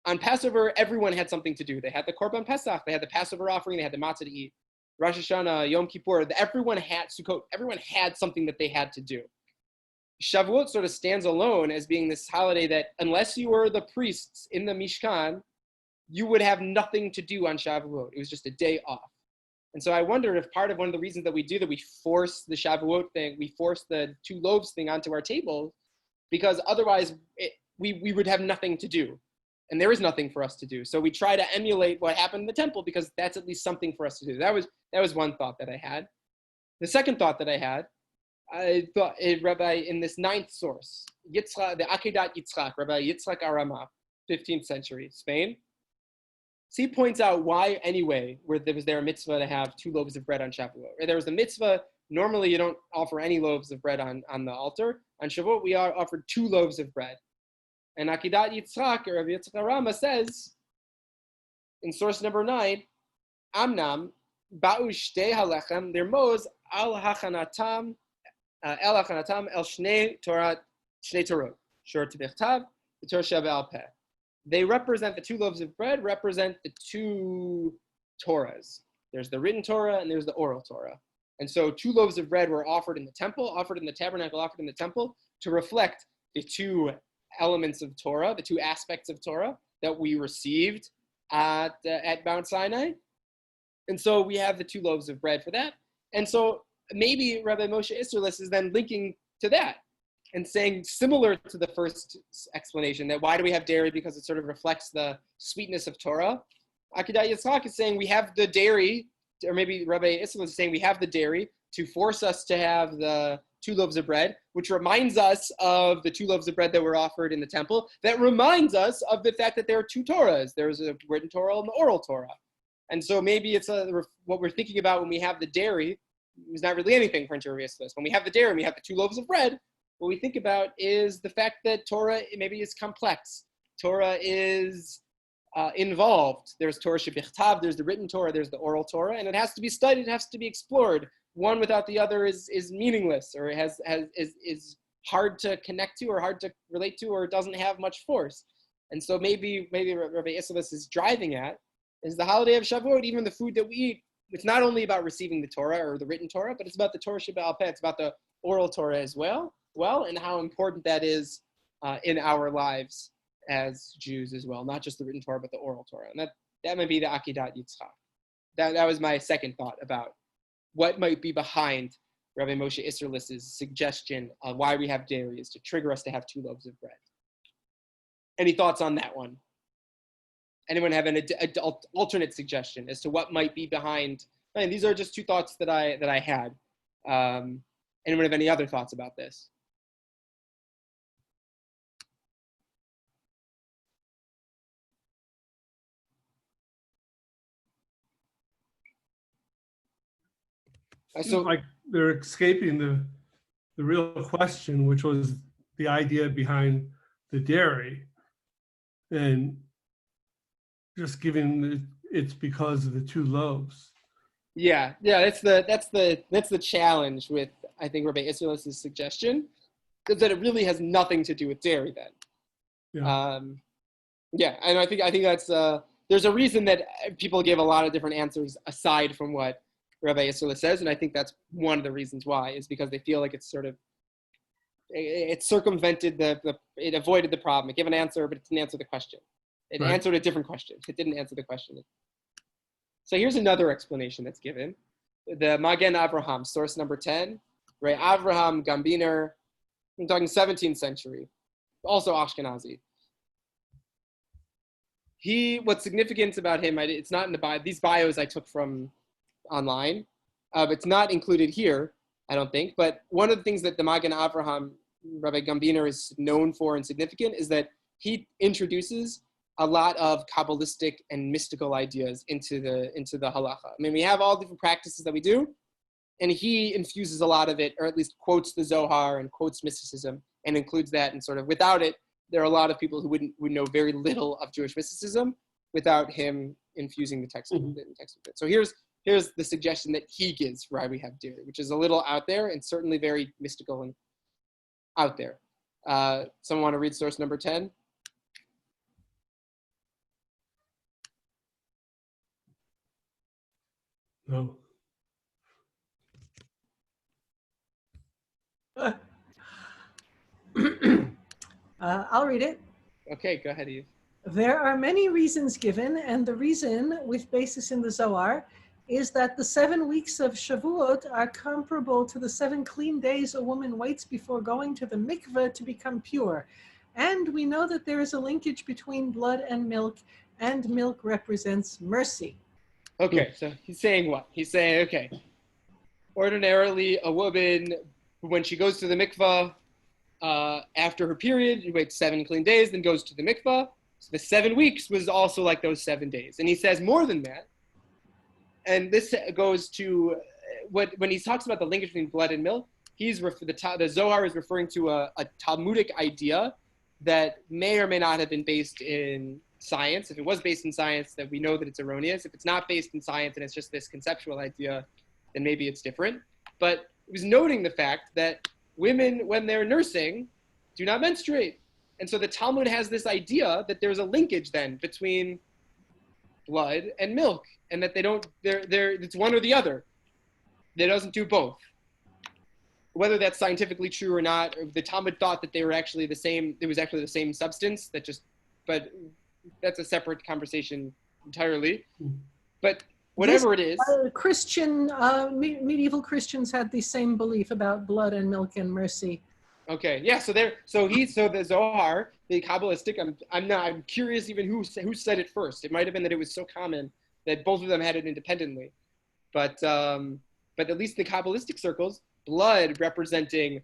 S1: on Passover, everyone had something to do. They had the Korban Pesach, they had the Passover offering, they had the matzah to eat. Rosh Hashanah, Yom Kippur, everyone had Sukkot. Everyone had something that they had to do. Shavuot sort of stands alone as being this holiday that, unless you were the priests in the Mishkan, you would have nothing to do on Shavuot. It was just a day off. And so I wonder if part of one of the reasons that we do that, we force the Shavuot thing, we force the two loaves thing onto our table, because otherwise we would have nothing to do. And there is nothing for us to do. So we try to emulate what happened in the temple because that's at least something for us to do. That was one thought that I had. The second thought that I thought, Rabbi, in this ninth source, Yitzchak, the Akedat Yitzchak, Rabbi Yitzchak Arama, 15th century, Spain. So he points out why, anyway, was there a mitzvah to have 2 loaves of bread on Shavuot. There was a mitzvah, normally you don't offer any loaves of bread on the altar. On Shavuot, we are offered 2 loaves of bread. And Akedat Yitzchak, Rabbi Yitzchak Arama, says, in source number 9, Amnam, Ba'u shtei halechem, lirmoz al hachanatam, el shnei torot, shor tibechtav, the Torah shebe'al peh. They represent, the 2 loaves of bread represent the 2 Torahs. There's the written Torah and there's the oral Torah. And so 2 loaves of bread were offered in the temple, offered in the tabernacle, offered in the temple to reflect the 2 elements of Torah, the 2 aspects of Torah that we received at Mount Sinai. And so we have the 2 loaves of bread for that. And so maybe Rabbi Moshe Isserles is then linking to that and saying, similar to the first explanation, that why do we have dairy? Because it sort of reflects the sweetness of Torah. Akedat Yitzchak is saying we have the dairy, or maybe Rabbi Isserles is saying we have the dairy to force us to have the 2 loaves of bread, which reminds us of the 2 loaves of bread that were offered in the temple. That reminds us of the fact that there are 2 Torahs. There's a written Torah and the oral Torah. And so maybe it's what we're thinking about when we have the dairy is not really anything for Rabbi Isserles. When we have the dairy and we have the 2 loaves of bread, what we think about is the fact that Torah maybe is complex. Torah is involved. There's Torah shebichtav, there's the written Torah, there's the oral Torah, and it has to be studied, it has to be explored. One without the other is meaningless, or is hard to connect to, or hard to relate to, or doesn't have much force. And so maybe Rabbi Isserles is driving at is the holiday of Shavuot, even the food that we eat. It's not only about receiving the Torah or the written Torah, but it's about the Torah shebe'al peh. It's about the oral Torah as well, and how important that is in our lives as Jews as well. Not just the written Torah, but the oral Torah. And that might be the Akedat Yitzchak. That was my second thought about what might be behind Rabbi Moshe Isserles' suggestion of why we have dairy is to trigger us to have 2 loaves of bread. Any thoughts on that one? Anyone have an alternate suggestion as to what might be behind? And these are just 2 thoughts that I had. Anyone have any other thoughts about this?
S3: Seems
S1: So
S3: like they're escaping the real question, which was the idea behind the dairy, and just giving it's because of the 2 loaves.
S1: yeah, that's the challenge with, I think, Rabbi Israelis' suggestion, is that it really has nothing to do with dairy then.
S3: Yeah.
S1: Yeah, and I think that's there's a reason that people give a lot of different answers aside from what Rabbi Israelis says, and I think that's one of the reasons why, is because they feel like it's sort of it circumvented it avoided the problem. It gave an answer, but it didn't answer the question. It
S3: Right.
S1: answered a different question. It didn't answer the question. So here's another explanation that's given. The Magen Avraham, source number 10, Ray Avraham Gambiner, I'm talking 17th century, also Ashkenazi. What's significant about him, it's not in the bio, these bios I took from online, it's not included here, I don't think, but one of the things that the Magen Avraham, Rabbi Gambiner, is known for and significant is that he introduces a lot of Kabbalistic and mystical ideas into the halacha. I mean, we have all different practices that we do, and he infuses a lot of it, or at least quotes the Zohar and quotes mysticism and includes that, and sort of without it, there are a lot of people who would know very little of Jewish mysticism without him infusing the text, with it. So here's the suggestion that he gives for why we have dairy, which is a little out there and certainly very mystical and out there. Someone want to read source number 10?
S3: No.
S5: I'll read it.
S1: Okay, go ahead, Eve.
S5: There are many reasons given, and the reason, with basis in the Zohar, is that the 7 weeks of Shavuot are comparable to the 7 clean days a woman waits before going to the mikveh to become pure. And we know that there is a linkage between blood and milk represents mercy.
S1: Okay, so he's saying what? He's saying, okay, ordinarily a woman, when she goes to the mikveh, after her period, she waits 7 clean days, then goes to the mikveh. So the 7 weeks was also like those 7 days. And he says more than that. And this goes to when he talks about the linkage between blood and milk, the Zohar is referring to a Talmudic idea that may or may not have been based in science. If it was based in science, then we know that it's erroneous. If it's not based in science and it's just this conceptual idea, then maybe it's different. But it was noting the fact that women, when they're nursing, do not menstruate. And so the Talmud has this idea that there's a linkage then between blood and milk, and that it's one or the other. It doesn't do both. Whether that's scientifically true or not, the Talmud thought that they were actually the same, it was actually the same substance, but that's a separate conversation entirely. But whatever it is.
S5: Medieval Christians had the same belief about blood and milk and mercy.
S1: Okay, yeah. So the Zohar, the Kabbalistic. I'm curious even who said it first. It might have been that it was so common that both of them had it independently, but at least the Kabbalistic circles, blood representing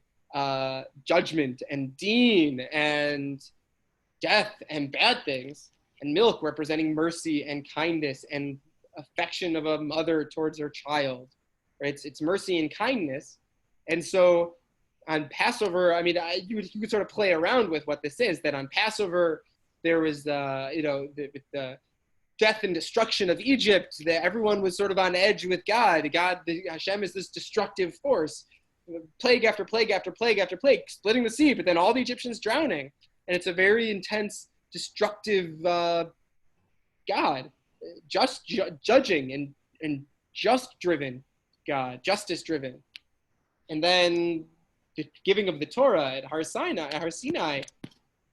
S1: judgment and deen and death and bad things, and milk representing mercy and kindness and affection of a mother towards her child. Right? It's mercy and kindness, and so. On Passover, I mean, you could sort of play around with what this is, that on Passover, there was, the death and destruction of Egypt, that everyone was sort of on edge with God. Hashem is this destructive force, plague after plague after plague after plague, splitting the sea, but then all the Egyptians drowning. And it's a very intense, destructive God, judging and just-driven God, justice-driven. And then the giving of the Torah at Har Sinai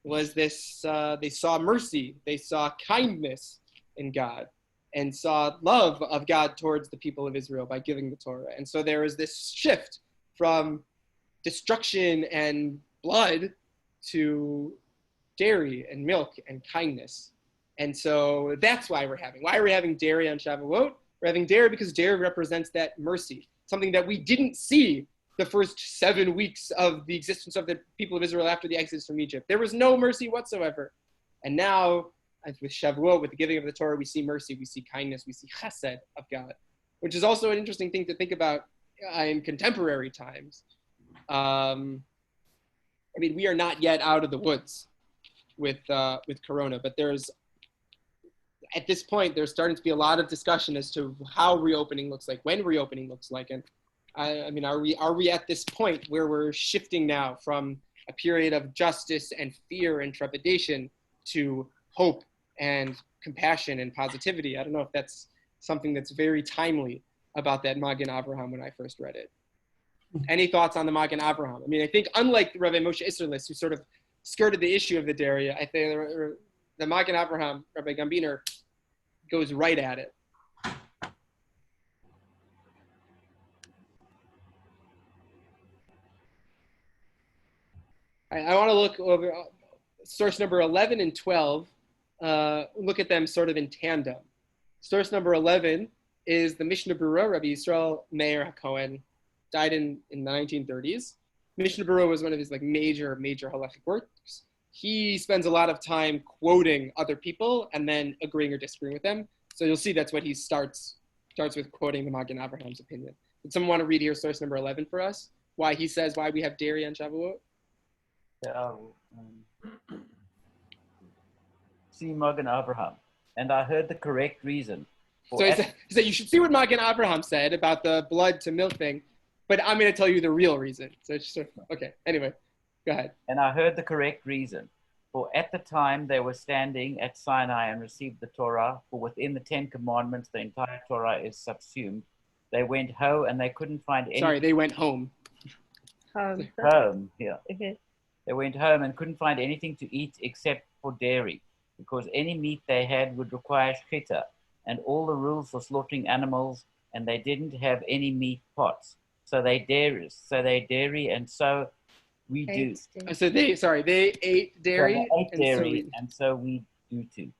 S1: was this, they saw mercy, they saw kindness in God, and saw love of God towards the people of Israel by giving the Torah. And so there is this shift from destruction and blood to dairy and milk and kindness. And so that's why we're having dairy on Shavuot. We're having dairy because dairy represents that mercy, something that we didn't see the first 7 weeks of the existence of the people of Israel after the exodus from Egypt. There was no mercy whatsoever. And now, with Shavuot, with the giving of the Torah, we see mercy, we see kindness, we see chesed of God, which is also an interesting thing to think about in contemporary times. I mean, we are not yet out of the woods with Corona, but at this point, there's starting to be a lot of discussion as to how reopening looks like, when reopening looks like, and I mean, are we at this point where we're shifting now from a period of justice and fear and trepidation to hope and compassion and positivity? I don't know if that's something that's very timely about that Magen Avraham when I first read it. Any thoughts on the Magen Avraham? I mean, I think unlike Rabbi Moshe Isserlis, who sort of skirted the issue of the dairy, I think the Magen Avraham, Rabbi Gambiner, goes right at it. I want to look over source number 11 and 12, look at them sort of in tandem. Source number 11 is the Mishnah Berurah, Rabbi Yisrael Meir HaKohen, died in the 1930s. Mishnah Berurah was one of his major halachic works. He spends a lot of time quoting other people and then agreeing or disagreeing with them. So you'll see that's what he starts with, quoting the Magen Abraham's opinion. Did someone want to read here source number 11 for us? Why he says why we have dairy on Shavuot?
S6: See Magen Abraham, and I heard the correct reason.
S1: So he said you should see what Magen Abraham said about the blood to milk thing, but I'm going to tell you the real reason. So it's just okay. Anyway, go ahead.
S6: And I heard the correct reason. For at the time they were standing at Sinai and received the Torah, for within the 10 Commandments the entire Torah is subsumed. They went home and they couldn't find any.
S1: Sorry, they went home.
S6: Home, yeah.
S4: Okay.
S6: They went home and couldn't find anything to eat except for dairy, because any meat they had would require shchita, and all the rules for slaughtering animals, and they didn't have any meat pots. So they dairy, and so we do.
S1: So they ate dairy,
S6: and so we do too.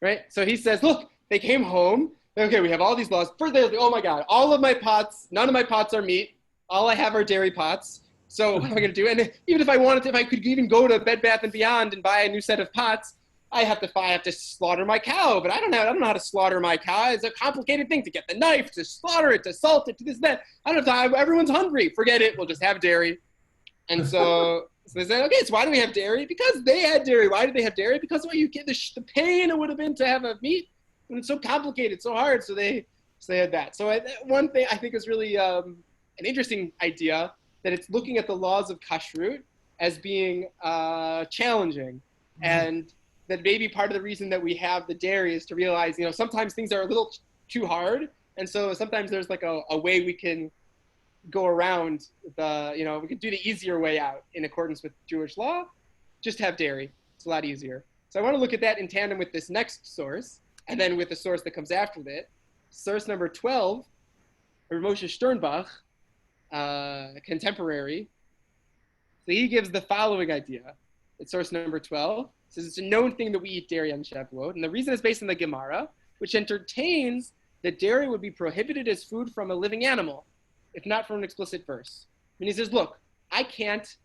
S1: Right? So he says, look, they came home. Okay, we have all these laws. First, they're like, oh my God, all of my pots, none of my pots are meat. All I have are dairy pots. So what am I going to do? And even if I wanted to, if I could even go to Bed Bath & Beyond and buy a new set of pots, I have to slaughter my cow, but I don't know how to slaughter my cow. It's a complicated thing to get the knife, to slaughter it, to salt it, to this, that. I don't have time. Everyone's hungry. Forget it. We'll just have dairy. And so they said, okay, so why do we have dairy? Because they had dairy. Why did they have dairy? Because what you get the pain it would have been to have a meat. And it's so complicated, so hard. So they had that. So one thing I think is really an interesting idea, that it's looking at the laws of kashrut as being challenging, and that maybe part of the reason that we have the dairy is to realize, sometimes things are a little too hard, and so sometimes there's a way we can go around we can do the easier way out in accordance with Jewish law, just have dairy. It's a lot easier. So I want to look at that in tandem with this next source, and then with the source that comes after that. Source number 12, Moshe Sternbach, contemporary. So he gives the following idea. It's source number 12. It says it's a known thing that we eat dairy on Shavuot, and the reason is based on the Gemara, which entertains that dairy would be prohibited as food from a living animal, if not from an explicit verse. And he says, look, I can't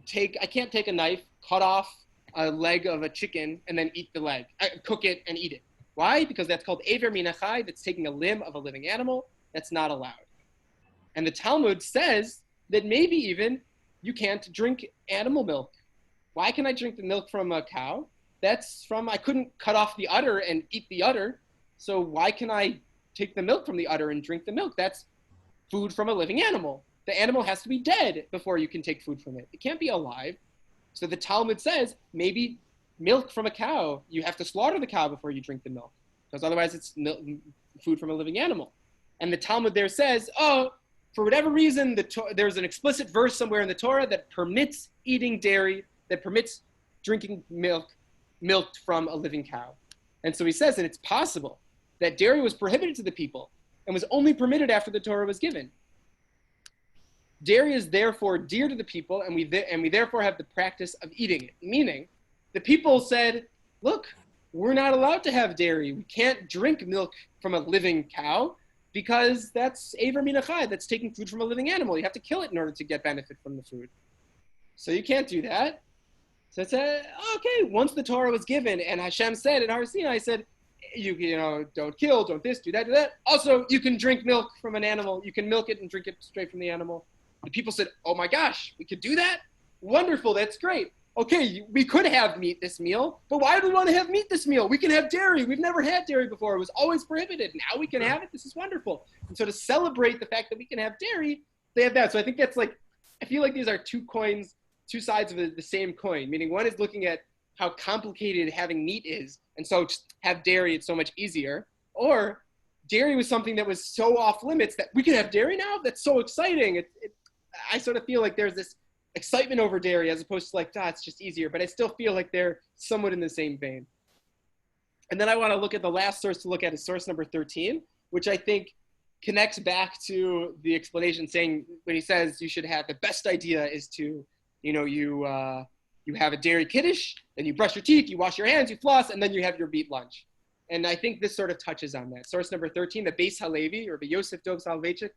S1: take a knife, cut off a leg of a chicken, and then eat the leg, cook it and eat it. Why? Because that's called Aver Min HaChai, that's taking a limb of a living animal. That's not allowed. And the Talmud says that maybe even you can't drink animal milk. Why can I drink the milk from a cow? I couldn't cut off the udder and eat the udder. So why can I take the milk from the udder and drink the milk? That's food from a living animal. The animal has to be dead before you can take food from it. It can't be alive. So the Talmud says maybe milk from a cow, you have to slaughter the cow before you drink the milk, because otherwise it's food from a living animal. And the Talmud there says, for whatever reason, there's an explicit verse somewhere in the Torah that permits eating dairy, that permits drinking milk milked from a living cow. And so he says that it's possible that dairy was prohibited to the people and was only permitted after the Torah was given. Dairy is therefore dear to the people, and we therefore have the practice of eating it. Meaning, the people said, look, we're not allowed to have dairy. We can't drink milk from a living cow, because that's Aver Min HaChai, that's taking food from a living animal. You have to kill it in order to get benefit from the food. So you can't do that. So it's okay, once the Torah was given and Hashem said in Har Sinai, you know, don't kill, don't this, do that, do that. Also, you can drink milk from an animal. You can milk it and drink it straight from the animal. And people said, oh my gosh, we could do that? Wonderful, that's great. Okay, we could have meat this meal, but why do we want to have meat this meal? We can have dairy. We've never had dairy before. It was always prohibited. Now we can have it. This is wonderful. And so to celebrate the fact that we can have dairy, they have that. So I think that's like, I feel like these are two coins, two sides of the same coin, meaning one is looking at how complicated having meat is, and so just have dairy, it's so much easier. Or dairy was something that was so off limits that we can have dairy now? That's so exciting. I sort of feel like there's this excitement over dairy as opposed to like, it's just easier, but I still feel like they're somewhat in the same vein. And then I want to look at the last source to look at is source number 13, which I think connects back to the explanation saying when he says you should have, the best idea is to, you know, you have a dairy kiddush, then you brush your teeth, you wash your hands, you floss, and then you have your meat lunch. And I think this sort of touches on that. Source number 13, the Beis Halevi, or the Yosef Dov Soloveitchik,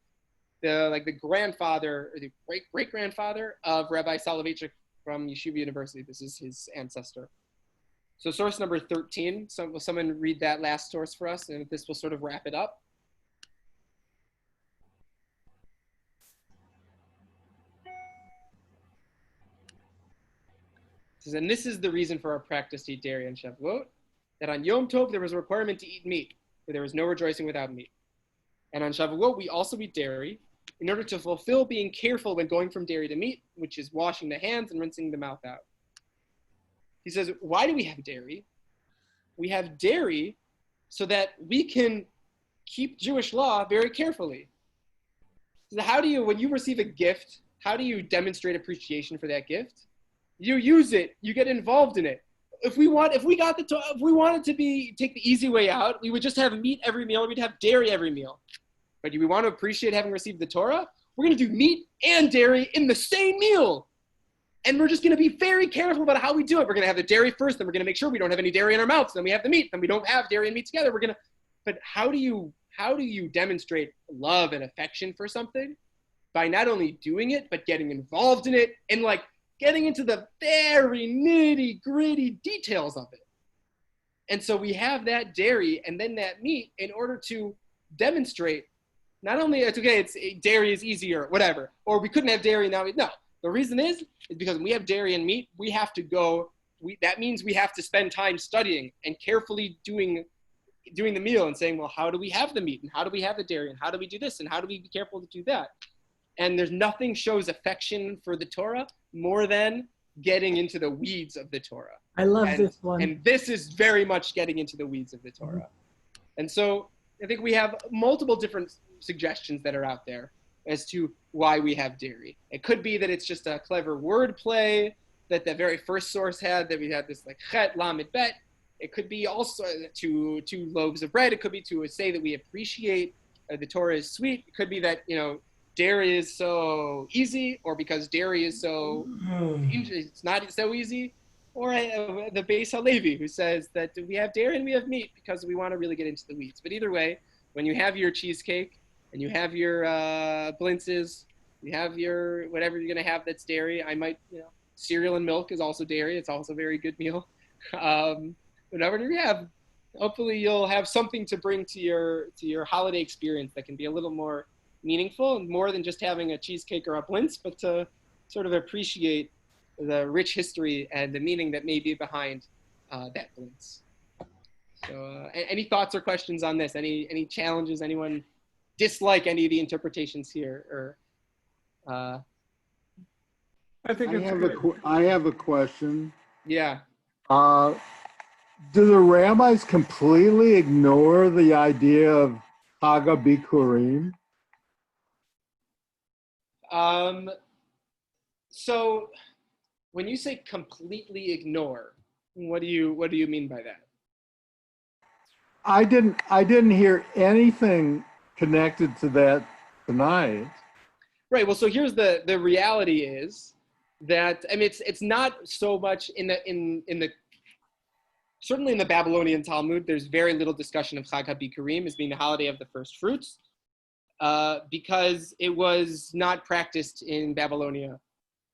S1: the grandfather, or the great-grandfather of Rabbi Soloveitchik from Yeshiva University. This is his ancestor. So source number 13, will someone read that last source for us? And this will sort of wrap it up. And this is the reason for our practice to eat dairy on Shavuot, that on Yom Tov there was a requirement to eat meat, for there was no rejoicing without meat. And on Shavuot we also eat dairy in order to fulfill being careful when going from dairy to meat, which is washing the hands and rinsing the mouth out. He says, why do we have dairy? We have dairy so that we can keep Jewish law very carefully. So how do you, when you receive a gift, how do you demonstrate appreciation for that gift? You use it, you get involved in it. If we wanted to take the easy way out, we would just have meat every meal, we'd have dairy every meal. But do we want to appreciate having received the Torah? We're going to do meat and dairy in the same meal. And we're just going to be very careful about how we do it. We're going to have the dairy first, then we're going to make sure we don't have any dairy in our mouths. Then we have the meat, then we don't have dairy and meat together. But how do you demonstrate love and affection for something? By not only doing it, but getting involved in it and like getting into the very nitty gritty details of it. And so we have that dairy and then that meat in order to demonstrate not only dairy is easier, whatever, or we couldn't have dairy now. No, the reason is because when we have dairy and meat, we have to that means we have to spend time studying and carefully doing the meal and saying, well, how do we have the meat and how do we have the dairy and how do we do this and how do we be careful to do that? And there's nothing shows affection for the Torah more than getting into the weeds of the Torah.
S7: I love this one.
S1: And this is very much getting into the weeds of the Torah. Mm-hmm. And so I think we have multiple different suggestions that are out there as to why we have dairy. It could be that it's just a clever word play that the very first source had, that we had this like chet, lamed, bet. It could be also two loaves of bread. It could be to say that we appreciate the Torah is sweet. It could be that, you know, dairy is so easy, or because dairy is so, it's not so easy. Or the Beis Halevi, who says that we have dairy and we have meat because we want to really get into the weeds. But either way, when you have your cheesecake and you have your blintzes, you have your whatever you're going to have that's dairy. I might, you know, cereal and milk is also dairy. It's also a very good meal. Whatever you have, hopefully you'll have something to bring to your holiday experience that can be a little more meaningful and more than just having a cheesecake or a blintz, but to sort of appreciate the rich history and the meaning that may be behind that blintz. So any thoughts or questions on this? Any challenges? Anyone dislike any of the interpretations here? Or
S3: I think
S8: I have a question.
S1: Yeah.
S8: Do the rabbis completely ignore the idea of Chag HaBikurim?
S1: So when you say completely ignore, what do you mean by that?
S8: I didn't hear anything connected to that tonight.
S1: Right. Well, so here's the reality is that, I mean, it's not so much in the certainly in the Babylonian Talmud, there's very little discussion of Chag HaBikurim as being the holiday of the first fruits, because it was not practiced in Babylonia.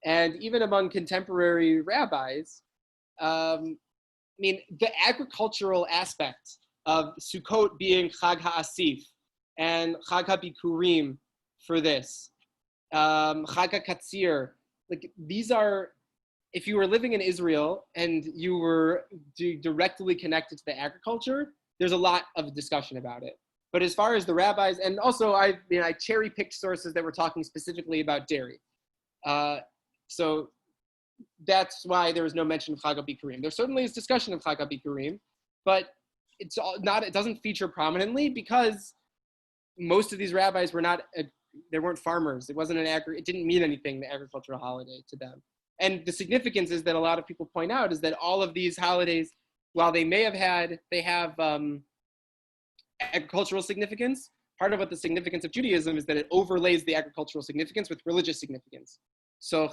S1: And even among contemporary rabbis, I mean, the agricultural aspect of Sukkot being Chag HaAsif and Chag HaBikurim for this. Chag HaKatzir. Like, these are, if you were living in Israel and you were directly connected to the agriculture, there's a lot of discussion about it. But as far as the rabbis, and also I cherry-picked sources that were talking specifically about dairy. So that's why there was no mention of Chag HaBikurim. There certainly is discussion of Chag HaBikurim, but it doesn't feature prominently because most of these rabbis were not, they weren't farmers. It wasn't it didn't mean anything, the agricultural holiday to them. And the significance is that a lot of people point out is that all of these holidays, while they have agricultural significance, part of what the significance of Judaism is that it overlays the agricultural significance with religious significance. So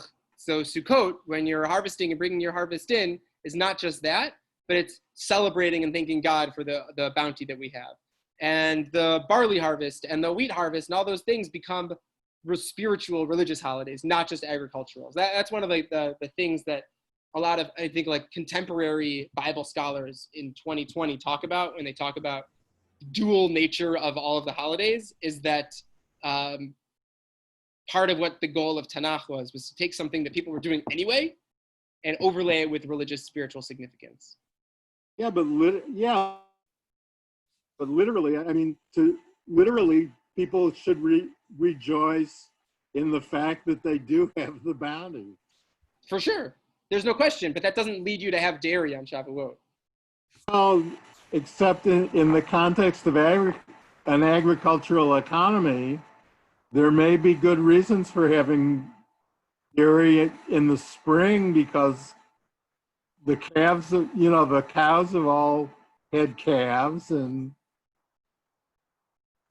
S1: Sukkot, when you're harvesting and bringing your harvest in, is not just that, but it's celebrating and thanking God for the bounty that we have. And the barley harvest and the wheat harvest and all those things become spiritual, religious holidays, not just agricultural. That's one of the things that a lot of, I think, like contemporary Bible scholars in 2020 talk about when they talk about dual nature of all of the holidays, is that part of what the goal of Tanakh was to take something that people were doing anyway and overlay it with religious, spiritual significance.
S8: Yeah, but literally, I mean, people should rejoice in the fact that they do have the bounty.
S1: For sure, there's no question, but that doesn't lead you to have dairy on Shavuot.
S8: Well, except in the context of an agricultural economy, there may be good reasons for having dairy in the spring because the calves, the cows have all had calves, and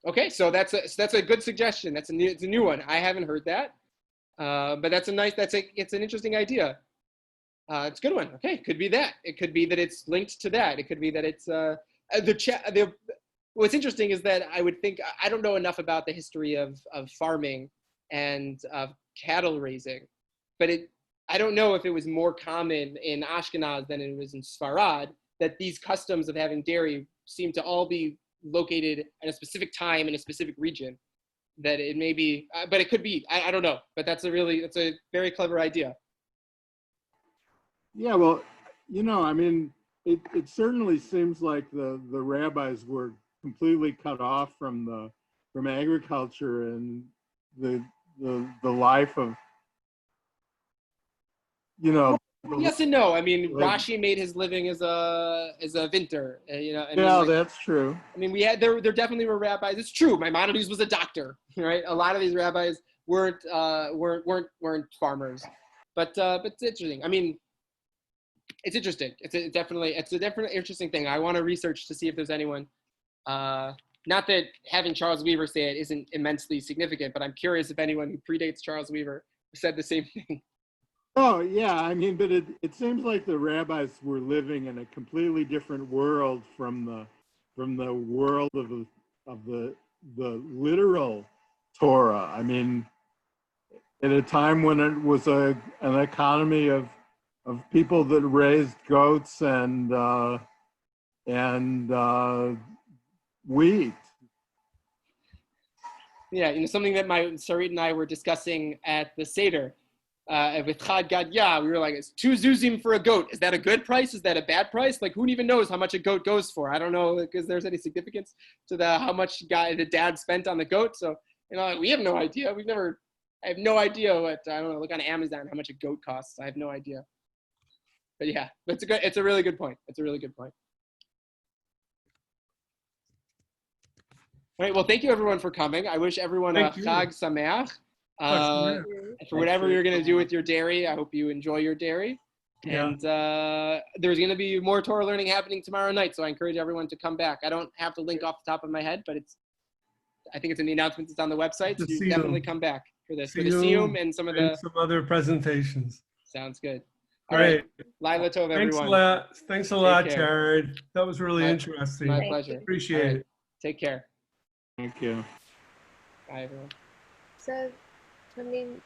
S1: okay, so that's a good suggestion. It's a new one. I haven't heard that, but it's an interesting idea. It's a good one. Okay, it could be that. It could be that it's linked to that. It could be that it's what's interesting is that I would think, I don't know enough about the history of farming and cattle raising, but I don't know if it was more common in Ashkenaz than it was in Sfarad, that these customs of having dairy seem to all be located at a specific time in a specific region. That it may be, but it could be, I don't know, but that's a very clever idea.
S8: Yeah, well, I mean, it certainly seems like the rabbis were completely cut off from agriculture and the life of,
S1: Yes and no. I mean, Rashi made his living as a vinter, And
S8: yeah, that's true.
S1: I mean, there definitely were rabbis. It's true. Maimonides was a doctor, right? A lot of these rabbis weren't farmers, but it's interesting. I mean, it's interesting. It's a definitely interesting thing. I want to research to see if there's anyone. Not that having Charles Weaver say it isn't immensely significant, but I'm curious if anyone who predates Charles Weaver said the same thing.
S8: Oh yeah, I mean, but it seems like the rabbis were living in a completely different world from the world of the literal Torah. I mean, at a time when it was an economy of people that raised goats and wheat.
S1: Yeah, something that my Sarit and I were discussing at the Seder with Chad Gadya. We were like, it's 2 zuzim for a goat. Is that a good price? Is that a bad price? Like, who even knows how much a goat goes for? I don't know because there's any significance to how much the dad spent on the goat. So, we have no idea. I have no idea what, I don't know, look on Amazon how much a goat costs. I have no idea. But yeah, it's a really good point. It's a really good point. All right, well, thank you everyone for coming. I wish everyone a Chag Sameach. For whatever you're going to do with your dairy, I hope you enjoy your dairy. Yeah. And there's going to be more Torah learning happening tomorrow night, so I encourage everyone to come back. I don't have the link off the top of my head, but I think it's in the announcements. It's on the website, so you definitely come back for this. For the Siyum and some
S3: other presentations.
S1: Sounds good.
S3: All right.
S1: Laila Tov, everyone.
S3: Thanks a lot, Jared. That was really interesting.
S1: My pleasure.
S3: Appreciate it.
S1: Take care.
S8: Thank you.
S1: Bye, everyone.
S4: So, I mean,